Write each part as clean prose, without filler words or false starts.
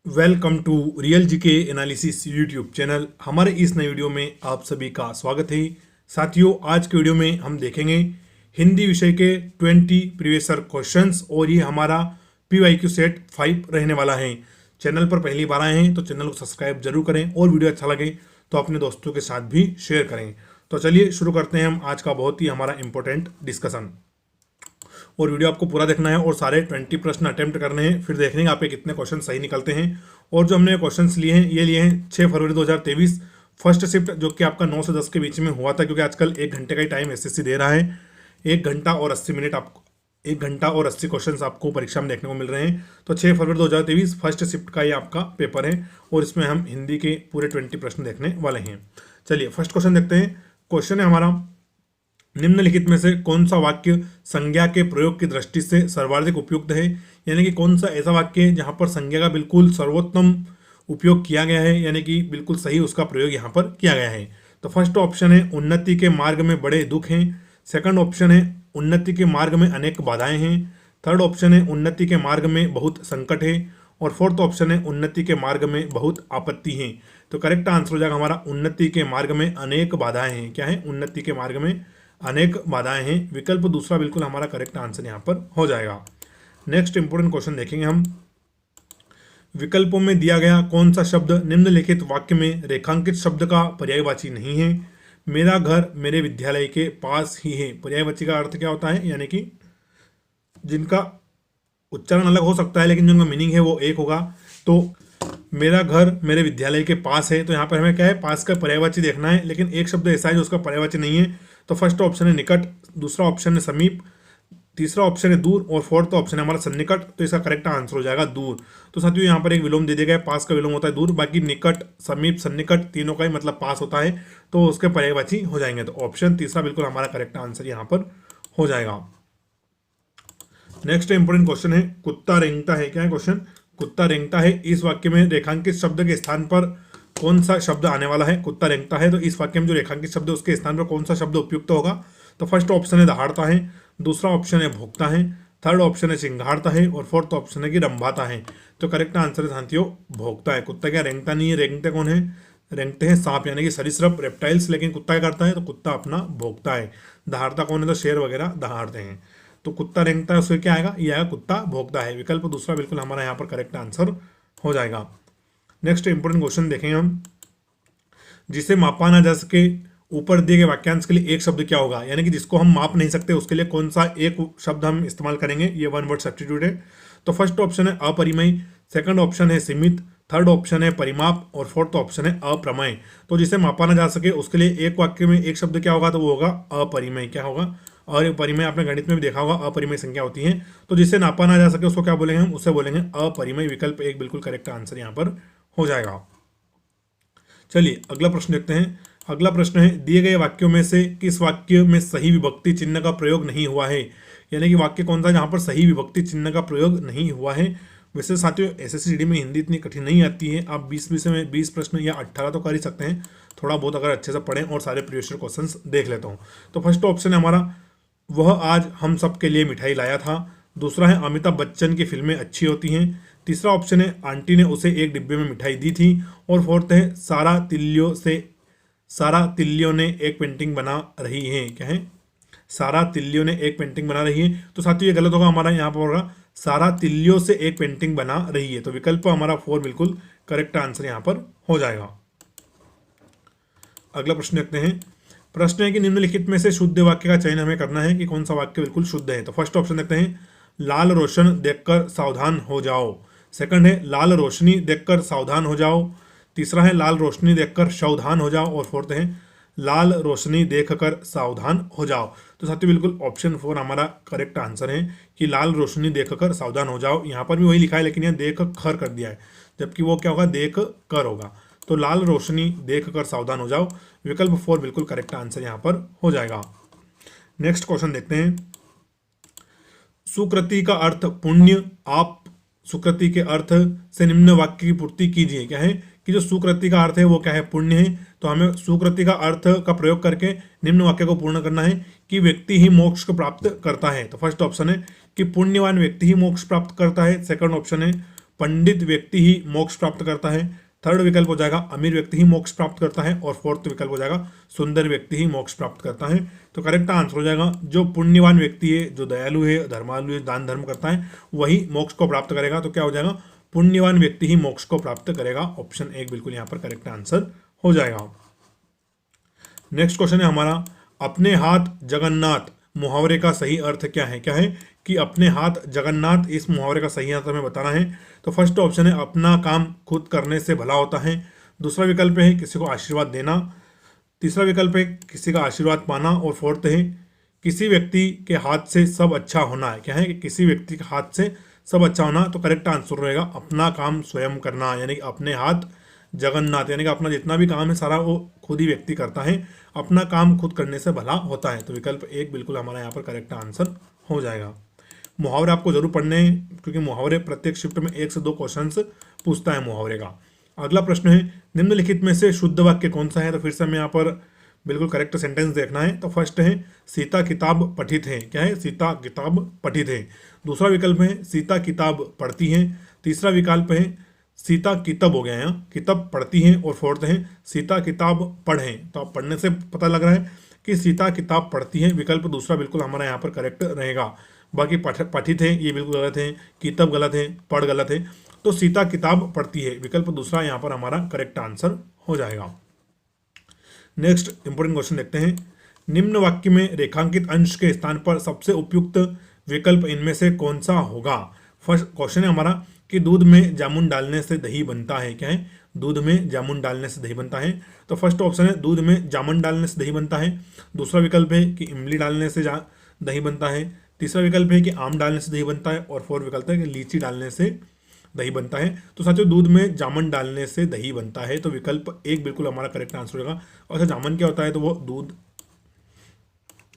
Welcome to real GK analysis YouTube channel. हमारे इस नए वीडियो में आप सभी का स्वागत है। साथियों, आज के वीडियो में हम देखेंगे हिंदी विषय के 20 प्रीवियस ईयर क्वेश्चंस और ये हमारा PYQ सेट 5 रहने वाला है। चैनल पर पहली बार आए हैं तो चैनल को सब्सक्राइब जरूर करें और वीडियो अच्छा लगे तो अपने दोस्तों के साथ भी शेयर करें। तो चलिए शुरू करते हैं हम आज का बहुत ही हमारा इंपॉर्टेंट डिस्कशन। और वीडियो आपको पूरा देखना है और सारे 20 प्रश्न अटेम्प्ट करने हैं, फिर देखने आपके कितने क्वेश्चन सही निकलते हैं। और जो हमने क्वेश्चंस लिए हैं ये लिए हैं 6 फरवरी 2023 फर्स्ट शिफ्ट, जो कि आपका 9 से 10 के बीच में हुआ था, क्योंकि आजकल 1 घंटे का ही टाइम SSC दे रहा है। 1 घंटा और 80 मिनट आपको 1 घंटा और 80 क्वेश्चन आपको परीक्षा में देखने को मिल रहे हैं। तो 6 फरवरी 2023 फर्स्ट शिफ्ट का ये आपका पेपर है और इसमें हम हिंदी के पूरे 20 प्रश्न देखने वाले हैं। चलिए फर्स्ट क्वेश्चन देखते हैं। क्वेश्चन है हमारा, निम्नलिखित में से कौन सा वाक्य संज्ञा के प्रयोग की दृष्टि से सर्वाधिक उपयुक्त है। यानी कि कौन सा ऐसा वाक्य है जहां पर संज्ञा का बिल्कुल सर्वोत्तम उपयोग किया गया है, यानी कि बिल्कुल सही उसका प्रयोग यहां पर किया गया है। तो फर्स्ट ऑप्शन है उन्नति के मार्ग में बड़े दुख हैं। सेकंड ऑप्शन है उन्नति के मार्ग में अनेक बाधाएं हैं। थर्ड ऑप्शन है उन्नति के मार्ग में बहुत संकट है। और फोर्थ ऑप्शन है उन्नति के मार्ग में बहुत आपत्ति है। तो करेक्ट आंसर हो जाएगा हमारा उन्नति के मार्ग में अनेक बाधाएं हैं। क्या है? उन्नति के मार्ग में अनेक बाधाएं हैं। विकल्प दूसरा बिल्कुल हमारा करेक्ट आंसर यहां पर हो जाएगा। नेक्स्ट इंपोर्टेंट क्वेश्चन देखेंगे हम। विकल्पों में दिया गया कौन सा शब्द निम्नलिखित वाक्य में रेखांकित शब्द का पर्यायवाची नहीं है। मेरा घर मेरे विद्यालय के पास ही है। पर्यायवाची का अर्थ क्या होता है? यानी कि जिनका उच्चारण अलग हो सकता है लेकिन जिनका मीनिंग है वो एक होगा। तो मेरा घर मेरे विद्यालय के पास है, तो यहाँ पर हमें क्या है? पास का पर्यायवाची देखना है, लेकिन एक शब्द ऐसा है जो उसका पर्यायवाची नहीं है। तो फर्स्ट ऑप्शन है निकट, दूसरा ऑप्शन है समीप, तीसरा ऑप्शन है दूर और फोर्थ ऑप्शन है हमारा सन्निकट। तो इसका करेक्ट आंसर हो जाएगा दूर। तो साथियों यहाँ पर एक विलोम दे दिया गया है, पास का विलोम होता है दूर, बाकी निकट समीप सन्निकट तीनों का ही मतलब पास होता है, तो उसके पर्यायवाची हो जाएंगे। तो ऑप्शन तीसरा बिल्कुल हमारा करेक्ट आंसर यहाँ पर हो जाएगा। नेक्स्ट इंपोर्टेंट क्वेश्चन है, कुत्ता रेंगता है। क्या है क्वेश्चन? कुत्ता रेंगता है, इस वाक्य में रेखांकित शब्द के स्थान पर कौन सा शब्द आने वाला है? कुत्ता रेंगता है, तो इस वाक्य में जो रेखांकित शब्द है उसके स्थान पर कौन सा शब्द उपयुक्त होगा? तो फर्स्ट ऑप्शन है दहाड़ता है, दूसरा ऑप्शन है भोंकता है, थर्ड ऑप्शन है चिंगाड़ता है और फोर्थ ऑप्शन है कि रंभाता है। तो करेक्ट आंसर है साथियों भोंकता है। कुत्ता क्या रेंगता नहीं है? रेंगते कौन है? रेंगते हैं सांप यानी कि सरीसृप रेप्टाइल्स, लेकिन कुत्ता क्या करता है? तो कुत्ता अपना भोंकता है। दहाड़ता कौन है? तो शेर वगैरह दहाड़ते हैं। तो कुत्ता रेंगता है, उससे क्या आएगा? ये आएगा कुत्ता भोंकता है। विकल्प दूसरा बिल्कुल हमारा यहाँ पर करेक्ट आंसर हो जाएगा। नेक्स्ट इंपोर्टेंट क्वेश्चन देखेंगे हम, जिसे मापा ना जा सके ऊपर दिए गए वाक्यांश के लिए एक शब्द क्या होगा? यानी कि जिसको हम माप नहीं सकते उसके लिए कौन सा एक शब्द हम इस्तेमाल करेंगे? ये वन वर्ड सब्स्टिट्यूट है। तो फर्स्ट ऑप्शन है अपरिमेय, सेकंड ऑप्शन है सीमित, थर्ड ऑप्शन है परिमाप और फोर्थ ऑप्शन है अप्रमेय। तो जिसे मापा ना जा सके उसके लिए एक वाक्य में एक शब्द क्या होगा? तो वो होगा अपरिमेय। क्या होगा? और परिमेय आपने गणित में भी देखा होगा, अपरिमेय संख्या होती है। तो जिसे नापा ना जा सके उसको क्या बोलेंगे हम? उसे बोलेंगे अपरिमेय। विकल्प एक बिल्कुल करेक्ट आंसर यहाँ पर हो जाएगा। चलिए अगला प्रश्न देखते हैं। अगला प्रश्न है, दिए गए वाक्यों में से किस वाक्य में सही विभक्ति चिन्ह का प्रयोग नहीं हुआ है? यानी कि वाक्य कौन सा जहां पर सही विभक्ति चिन्ह का प्रयोग नहीं हुआ है? वैसे साथियों SSC में हिंदी इतनी कठिन नहीं आती है, आप 20 विषय में 20 प्रश्न या 18 तो कर ही सकते हैं, थोड़ा बहुत अगर अच्छे से पढ़ें और सारे प्रीवियस ईयर क्वेश्चंस देख लेता हूँ। तो फर्स्ट ऑप्शन है हमारा वह आज हम सब के लिए मिठाई लाया था। दूसरा है अमिताभ बच्चन की फिल्में अच्छी होती हैं। तीसरा ऑप्शन है आंटी ने उसे एक डिब्बे में मिठाई दी थी। और फोर्थ है सारा तिल्लियों ने एक पेंटिंग बना रही है। क्या है? सारा तिल्लियों ने एक पेंटिंग बना रही है। तो साथियों ये गलत होगा, हमारा यहाँ पर होगा सारा तिल्लियों से एक पेंटिंग बना रही है। तो विकल्प हमारा 4 बिल्कुल करेक्ट आंसर यहाँ पर हो जाएगा। अगला प्रश्न देखते हैं। प्रश्न है कि निम्नलिखित में से शुद्ध वाक्य का चयन हमें करना है कि कौन सा वाक्य बिल्कुल शुद्ध है। तो फर्स्ट ऑप्शन देखते हैं, लाल रोशन देखकर सावधान हो जाओ। सेकंड है लाल रोशनी देखकर सावधान हो जाओ। तीसरा है लाल रोशनी देखकर सावधान हो जाओ और फोर्थ है लाल रोशनी देखकर सावधान हो जाओ। तो साथियों बिल्कुल ऑप्शन 4 हमारा करेक्ट आंसर है कि लाल रोशनी देखकर सावधान हो जाओ। यहाँ पर भी वही लिखा है लेकिन यहाँ देख कर कर दिया है, जबकि वो क्या होगा? देख कर होगा। तो लाल रोशनी देखकर सावधान हो जाओ। विकल्प 4 बिल्कुल करेक्ट आंसर यहाँ पर हो जाएगा। नेक्स्ट क्वेश्चन देखते हैं। सुकृति का अर्थ पुण्य। आप सुकृति के अर्थ से निम्न वाक्य की पूर्ति कीजिए। क्या है? कि जो सुकृति का अर्थ है वो क्या है? पुण्य है। तो हमें सुकृति का अर्थ का प्रयोग करके निम्न वाक्य को पूर्ण करना है कि व्यक्ति ही मोक्ष को प्राप्त करता है। तो फर्स्ट ऑप्शन है कि पुण्यवान व्यक्ति ही मोक्ष प्राप्त करता है। सेकंड ऑप्शन है पंडित व्यक्ति ही मोक्ष प्राप्त करता है। थर्ड विकल्प हो जाएगा अमीर व्यक्ति ही मोक्ष प्राप्त करता है। और फोर्थ विकल्प हो जाएगा सुंदर व्यक्ति ही मोक्ष प्राप्त करता है। तो करेक्ट आंसर हो जाएगा जो पुण्यवान व्यक्ति है, जो दयालु है, धर्मालु है, दान धर्म करता है, वही मोक्ष को प्राप्त करेगा। तो क्या हो जाएगा, पुण्यवान व्यक्ति ही मोक्ष को प्राप्त करेगा। ऑप्शन 1 बिल्कुल यहाँ पर करेक्ट आंसर हो जाएगा। नेक्स्ट क्वेश्चन है हमारा, अपने हाथ जगन्नाथ मुहावरे का सही अर्थ क्या है। क्या है कि अपने हाथ जगन्नाथ, इस मुहावरे का सही अर्थ हमें बताना है। तो फर्स्ट ऑप्शन है अपना काम खुद करने से भला होता है। दूसरा विकल्प है किसी को आशीर्वाद देना। तीसरा विकल्प है किसी का आशीर्वाद पाना। और फोर्थ है किसी व्यक्ति के हाथ से सब अच्छा होना है। क्या है कि किसी व्यक्ति के हाथ से सब अच्छा होना। तो करेक्ट आंसर रहेगा अपना काम स्वयं करना, यानी कि अपने हाथ जगन्नाथ, यानी कि अपना जितना भी काम है सारा वो खुद ही व्यक्ति करता है। अपना काम खुद करने से भला होता है। तो विकल्प 1 बिल्कुल हमारा यहाँ पर करेक्ट आंसर हो जाएगा। मुहावरे आपको जरूर पढ़ने हैं, क्योंकि मुहावरे प्रत्येक शिफ्ट में 1 से 2 क्वेश्चंस पूछता है मुहावरे का। अगला प्रश्न है, निम्नलिखित में से शुद्ध वाक्य कौन सा है। तो फिर से हमें यहाँ पर बिल्कुल करेक्ट सेंटेंस देखना है। तो फर्स्ट है सीता किताब पठित है। क्या है, सीता किताब पठित है। दूसरा विकल्प है सीता किताब पढ़ती है। तीसरा विकल्प है सीता किताब, हो गया यहाँ किताब पढ़ती है। और फोर्थ है सीता किताब पढ़े। तो आप पढ़ने से पता लग रहा है कि सीता किताब पढ़ती है। विकल्प दूसरा बिल्कुल हमारा यहाँ पर करेक्ट रहेगा। बाकी पठित है ये बिल्कुल गलत है, किताब गलत है, पढ़ गलत है। तो सीता किताब पढ़ती है, विकल्प दूसरा यहाँ पर हमारा करेक्ट आंसर हो जाएगा। नेक्स्ट इंपोर्टेंट क्वेश्चन देखते हैं, निम्न वाक्य में रेखांकित अंश के स्थान पर सबसे उपयुक्त विकल्प इनमें से कौन सा होगा। फर्स्ट क्वेश्चन है हमारा कि दूध में जामुन डालने से दही बनता है। क्या है, दूध में जामुन डालने से दही बनता है। तो फर्स्ट ऑप्शन है दूध में जामुन डालने से दही बनता है। दूसरा विकल्प है कि इमली डालने से दही बनता है। तीसरा विकल्प है कि आम डालने से दही बनता है। और फोर्थ विकल्प है कि लीची डालने से दही बनता है। तो साथियों दूध में जामुन डालने से दही बनता है। तो विकल्प 1 बिल्कुल हमारा करेक्ट आंसर होगा। और जामुन क्या होता है, तो वो दूध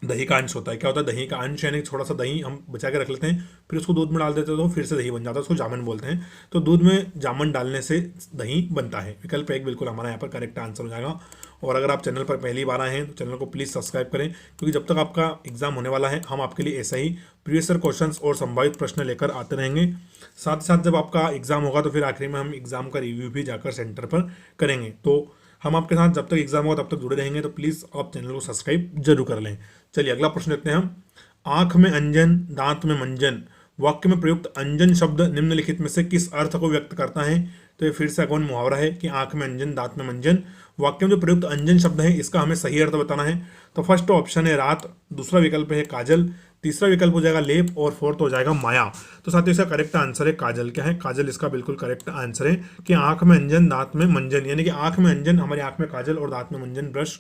दही का अंश होता है। क्या होता है, दही का अंश, यानी थोड़ा सा दही हम बचा के रख लेते हैं, फिर उसको दूध में डाल देते हैं, तो फिर से दही बन जाता है, उसको जामुन बोलते हैं। तो दूध में जामुन डालने से दही बनता है। विकल्प 1 बिल्कुल हमारा यहाँ पर करेक्ट आंसर हो जाएगा। और अगर आप चैनल पर पहली बार आए हैं तो चैनल को प्लीज़ सब्सक्राइब करें, क्योंकि जब तक आपका एग्जाम होने वाला है हम आपके लिए ऐसा ही प्रीवियस ईयर क्वेश्चंस और संभावित प्रश्न लेकर आते रहेंगे। साथ ही साथ जब आपका एग्जाम होगा तो फिर आखिरी में हम एग्जाम का रिव्यू भी जाकर सेंटर पर करेंगे। तो हम आपके साथ जब तक एग्जाम होगा तब तक जुड़े रहेंगे। तो प्लीज़ आप चैनल को सब्सक्राइब जरूर कर लें। चलिए अगला प्रश्न देखते हैं हम, आंख में अंजन दांत में मंजन वाक्य में प्रयुक्त अंजन शब्द निम्नलिखित में से किस अर्थ को व्यक्त करता है। तो ये फिर से कौन मुहावरा है कि आंख में अंजन दांत में मंजन, वाक्य में जो प्रयुक्त अंजन शब्द है इसका हमें सही अर्थ बताना है। तो फर्स्ट ऑप्शन है रात, दूसरा विकल्प है काजल, तीसरा विकल्प हो जाएगा लेप और फोर्थ हो जाएगा माया। तो साथियों इसका करेक्ट आंसर है काजल। क्या है, काजल इसका बिल्कुल करेक्ट आंसर है कि आंख में अंजन दांत में मंजन, यानी कि आंख में अंजन हमारी आंख में काजल और दांत में मंजन ब्रश।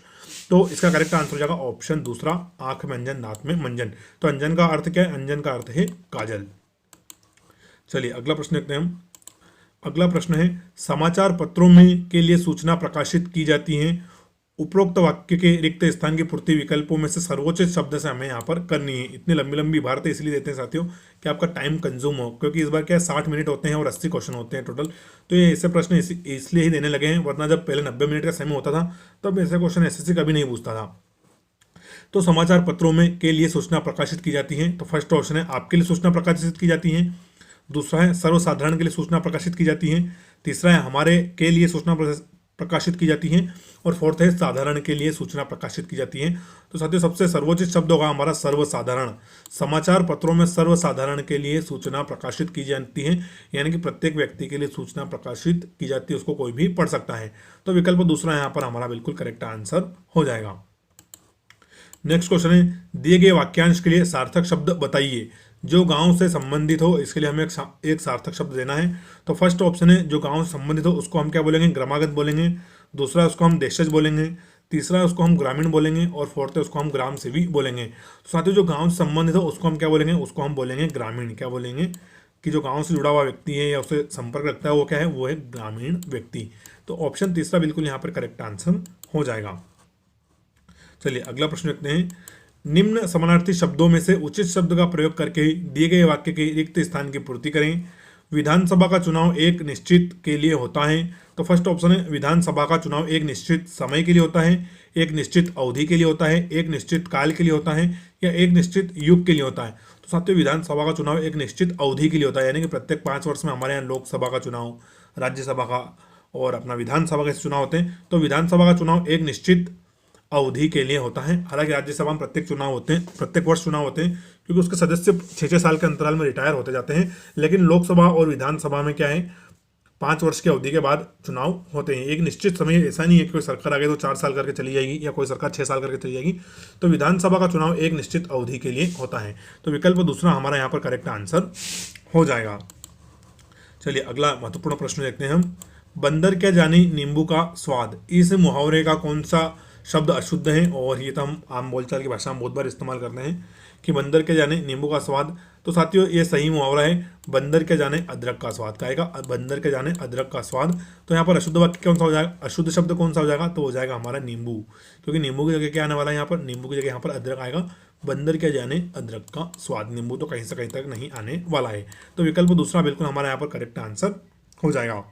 तो इसका करेक्ट आंसर हो जाएगा ऑप्शन दूसरा, आंख में अंजन दांत में मंजन। तो अंजन का अर्थ क्या है, अंजन का अर्थ है काजल। चलिए अगला प्रश्न देखते हैं हम। अगला प्रश्न है, समाचार पत्रों में के लिए सूचना प्रकाशित की जाती है, उपरोक्त वाक्य के रिक्त स्थान की पूर्ति विकल्पों में से सर्वोच्च शब्द से हमें यहाँ पर करनी है। इतनी लंबी लंबी भारत इसलिए देते हैं साथियों कि आपका टाइम कंज्यूम हो, क्योंकि इस बार क्या है 60 मिनट होते हैं और 80 क्वेश्चन होते हैं टोटल। तो ये ऐसे प्रश्न इसलिए ही देने लगे हैं, वरना जब पहले 90 मिनट का समय होता था तब ऐसे क्वेश्चन एसएससी कभी नहीं पूछता था। तो समाचार पत्रों में के लिए सूचना प्रकाशित की जाती है। तो फर्स्ट ऑप्शन है आपके लिए सूचना प्रकाशित की जाती है। दूसरा है सर्वसाधारण के लिए सूचना प्रकाशित की जाती है। तीसरा है हमारे के लिए सूचना प्रकाशित की जाती है। और फोर्थ है साधारण के लिए सूचना प्रकाशित की जाती है। तो साथियों सबसे सर्वोच्च शब्द होगा हमारा सर्वसाधारण। समाचार पत्रों में सर्वसाधारण के लिए सूचना प्रकाशित की जाती है, यानी कि प्रत्येक व्यक्ति के लिए सूचना प्रकाशित की जाती है, उसको कोई भी पढ़ सकता है। तो विकल्प दूसरा यहाँ पर हमारा बिल्कुल करेक्ट आंसर हो जाएगा। नेक्स्ट क्वेश्चन है, दिए गए वाक्यांश के लिए सार्थक शब्द बताइए। जो गांव से संबंधित हो इसके लिए हमें एक सार्थक शब्द देना है। तो फर्स्ट ऑप्शन है जो गांव से संबंधित हो उसको हम क्या बोलेंगे, ग्रामागत बोलेंगे। दूसरा उसको हम देशज बोलेंगे। तीसरा उसको हम ग्रामीण बोलेंगे। और फोर्थ है उसको हम ग्राम सेवी बोलेंगे। तो साथियों जो गांव से संबंधित हो उसको हम क्या बोलेंगे, उसको हम बोलेंगे ग्रामीण। क्या बोलेंगे कि जो गाँव से जुड़ा हुआ व्यक्ति है या उससे संपर्क रखता है वो क्या है, वो है ग्रामीण व्यक्ति। तो ऑप्शन तीसरा बिल्कुल यहाँ पर करेक्ट आंसर हो जाएगा। चलिए अगला प्रश्न देखते हैं, निम्न समानार्थी शब्दों में से उचित शब्द का प्रयोग करके दिए गए वाक्य के रिक्त स्थान की पूर्ति करें। विधानसभा का चुनाव एक निश्चित के लिए होता है। तो फर्स्ट ऑप्शन है विधानसभा का चुनाव एक निश्चित समय के लिए होता है, एक निश्चित अवधि के लिए होता है, एक निश्चित काल के लिए होता है, या एक निश्चित युग के लिए होता है। तो तो साथियों विधानसभा का चुनाव एक निश्चित अवधि के लिए होता है, यानी कि प्रत्येक 5 वर्ष में हमारे यहाँ लोकसभा का चुनाव, राज्यसभा का और अपना विधानसभा के चुनाव होते हैं। तो विधानसभा का चुनाव एक निश्चित अवधि के लिए होता है। हालांकि राज्यसभा में प्रत्येक चुनाव होते हैं, प्रत्येक वर्ष चुनाव होते हैं, क्योंकि उसके सदस्य 6-6 साल के अंतराल में रिटायर होते जाते हैं। लेकिन लोकसभा और विधानसभा में क्या है, 5 वर्ष की अवधि के बाद चुनाव होते हैं। एक निश्चित समय, ऐसा नहीं है कि कोई सरकार आ गई तो 4 साल करके चली जाएगी या कोई सरकार 6 साल करके चली जाएगी। तो विधानसभा का चुनाव एक निश्चित अवधि के लिए होता है। तो विकल्प दूसरा हमारा यहाँ पर करेक्ट आंसर हो जाएगा। चलिए अगला महत्वपूर्ण प्रश्न देखते हैं हम। बंदर क्या जाने नींबू का स्वाद, इस मुहावरे का कौन सा शब्द अशुद्ध है? और ये तो हम आम बोलचाल की भाषा में बहुत बार इस्तेमाल करते हैं कि बंदर क्या जाने नींबू का स्वाद। तो साथियों ये सही मुहावरा है, बंदर क्या जाने अदरक का स्वाद। कहेगा बंदर क्या जाने अदरक का स्वाद। तो यहाँ पर अशुद्ध वाक्य कौन सा हो जाएगा, अशुद्ध शब्द कौन सा हो जाएगा? तो हो जाएगा हमारा नींबू, क्योंकि नींबू की जगह क्या आने वाला है, यहाँ पर नींबू की जगह यहाँ पर अदरक आएगा। बंदर क्या जाने अदरक का स्वाद, नींबू तो कहीं से कहीं तक नहीं आने वाला है। तो विकल्प दूसरा बिल्कुल हमारा यहाँ पर करेक्ट आंसर हो जाएगा।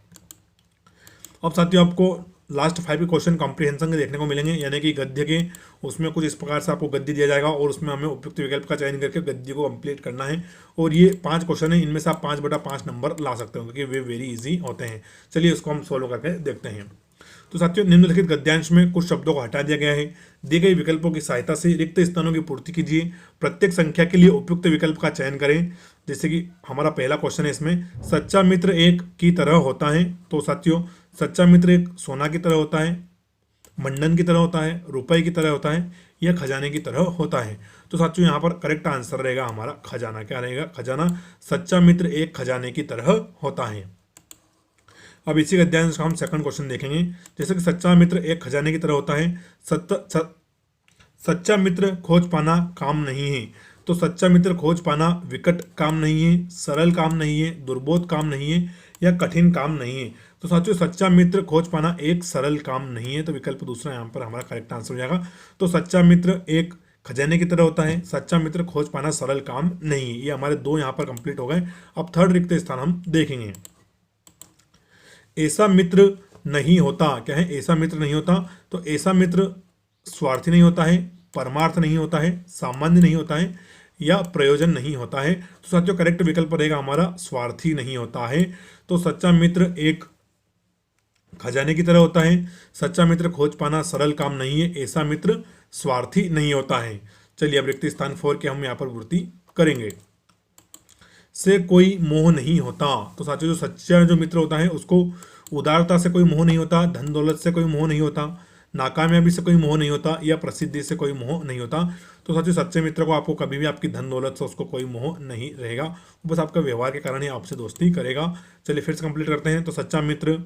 अब साथियों आपको लास्ट 5 के क्वेश्चन कॉम्प्रिहेंशन के देखने को मिलेंगे, यानी कि गद्य के, उसमें कुछ इस प्रकार से आपको गद्य दिया जाएगा और उसमें हमें उपयुक्त विकल्प का चयन करके गद्य को कंप्लीट करना है। और ये 5 क्वेश्चन है, इनमें से आप 5/5 नंबर ला सकते हो, क्योंकि वे वेरी इजी होते हैं। चलिए इसको हम सोल्व करके देखते हैं। तो साथियों निम्नलिखित गद्यांश में कुछ शब्दों को हटा दिया गया है। दी गई विकल्पों की सहायता से रिक्त स्थानों की पूर्ति कीजिए। प्रत्येक संख्या के लिए उपयुक्त विकल्प का चयन करें। जैसे कि हमारा पहला क्वेश्चन है, इसमें सच्चा मित्र एक की तरह होता है। तो साथियों सच्चा मित्र एक सोना की तरह होता है, मंडन की तरह होता है, रुपए की तरह होता है, या खजाने की तरह होता है। तो साथियों यहाँ पर करेक्ट आंसर रहेगा हमारा खजाना। क्या रहेगा? खजाना। सच्चा मित्र एक खजाने की तरह होता है। अब इसी गद्यांश का हम सेकंड क्वेश्चन देखेंगे। जैसे कि सच्चा मित्र एक खजाने की तरह होता है, सच्चा मित्र खोज पाना काम नहीं है। तो सच्चा मित्र खोज पाना विकट काम नहीं है, सरल काम नहीं है, दुर्बोध काम नहीं है, या कठिन काम नहीं है। तो साथियों सच्चा मित्र खोज पाना एक सरल काम नहीं है। तो विकल्प दूसरा यहाँ पर हमारा करेक्ट आंसर हो जाएगा। तो सच्चा मित्र एक खजाने की तरह होता है, सच्चा मित्र खोज पाना सरल काम नहीं है। ये हमारे 2 यहाँ पर कंप्लीट हो गए। अब थर्ड रिक्त स्थान हम देखेंगे। ऐसा मित्र नहीं होता। क्या है? ऐसा मित्र नहीं होता। तो ऐसा मित्र स्वार्थी नहीं होता है, परमार्थ नहीं होता है, सामान्य नहीं होता है, या प्रयोजन नहीं होता है। तो साथियों करेक्ट विकल्प रहेगा हमारा स्वार्थी नहीं होता है। तो सच्चा मित्र एक खजाने की तरह होता है, सच्चा मित्र खोज पाना सरल काम नहीं है, ऐसा मित्र स्वार्थी नहीं होता है। चलिए अब रिक्त स्थान 4 के हम यहाँ पर पूर्ति करेंगे। से कोई मोह नहीं होता। तो साथियों जो सच्चा जो मित्र होता है उसको उदारता से कोई मोह नहीं होता, धन दौलत से कोई मोह नहीं होता, नाकामयाबी से कोई मोह नहीं होता, या प्रसिद्धि से कोई मोह नहीं होता। तो साथियों सच्चे मित्र को आपको कभी भी आपकी धन दौलत से उसको कोई मोह नहीं रहेगा, बस आपका व्यवहार के कारण ही आपसे दोस्ती करेगा। चलिए फिर से कंप्लीट करते हैं। तो सच्चा मित्र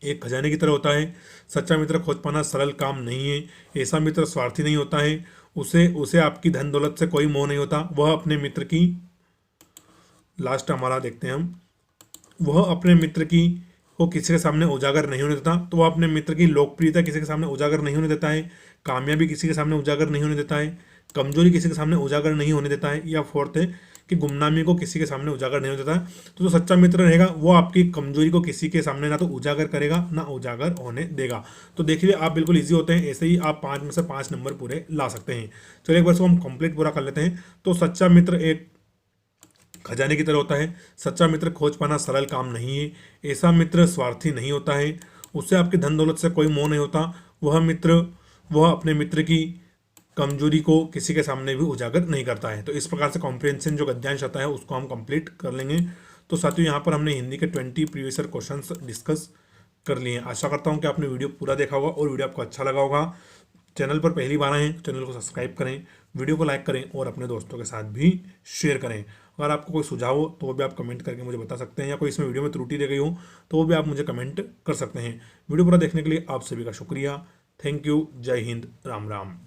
एक खजाने की तरह होता है, सच्चा मित्र खोज पाना सरल काम नहीं है, ऐसा मित्र स्वार्थी नहीं होता है, उसे आपकी धन दौलत से कोई मोह नहीं होता, वह अपने मित्र की, लास्ट हमारा देखते हैं हम, वह अपने मित्र की को किसी के सामने उजागर नहीं होने देता। तो वह अपने मित्र की लोकप्रियता किसी के सामने उजागर नहीं होने देता है, कामयाबी किसी के सामने उजागर नहीं होने देता है, कमजोरी किसी के सामने उजागर नहीं होने देता है, या फोर्थ है कि गुमनामी को किसी के सामने उजागर नहीं होने देता है। तो जो सच्चा मित्र रहेगा वो आपकी कमजोरी को किसी के सामने ना तो उजागर करेगा ना उजागर होने देगा। तो देखिए आप बिल्कुल ईजी होते हैं, ऐसे ही आप 5 में से 5 नंबर पूरे ला सकते हैं। चलिए एक बार इसको हम कंप्लीट पूरा कर लेते हैं। तो सच्चा मित्र एक खजाने की तरह होता है, सच्चा मित्र खोज पाना सरल काम नहीं है, ऐसा मित्र स्वार्थी नहीं होता है, उससे आपकी धन दौलत से कोई मोह नहीं होता, वह अपने मित्र की कमजोरी को किसी के सामने भी उजागर नहीं करता है। तो इस प्रकार से कॉम्प्रिहेंशन जो गद्यांश आता है उसको हम कंप्लीट कर लेंगे। तो साथियों यहाँ पर हमने हिंदी के 20 प्रीवियस ईयर क्वेश्चंस डिस्कस कर लिए हैं। आशा करता हूँ कि आपने वीडियो पूरा देखा होगा और वीडियो आपको अच्छा लगा होगा। चैनल पर पहली बार आए हैं तो चैनल को सब्सक्राइब करें, वीडियो को लाइक करें और अपने दोस्तों के साथ भी शेयर करें। अगर आपको कोई सुझाव हो तो वो भी आप कमेंट करके मुझे बता सकते हैं, या कोई इसमें वीडियो में त्रुटि रह गई हो तो वो भी आप मुझे कमेंट कर सकते हैं। वीडियो पूरा देखने के लिए आप सभी का शुक्रिया। Thank you. जय हिंद। राम राम।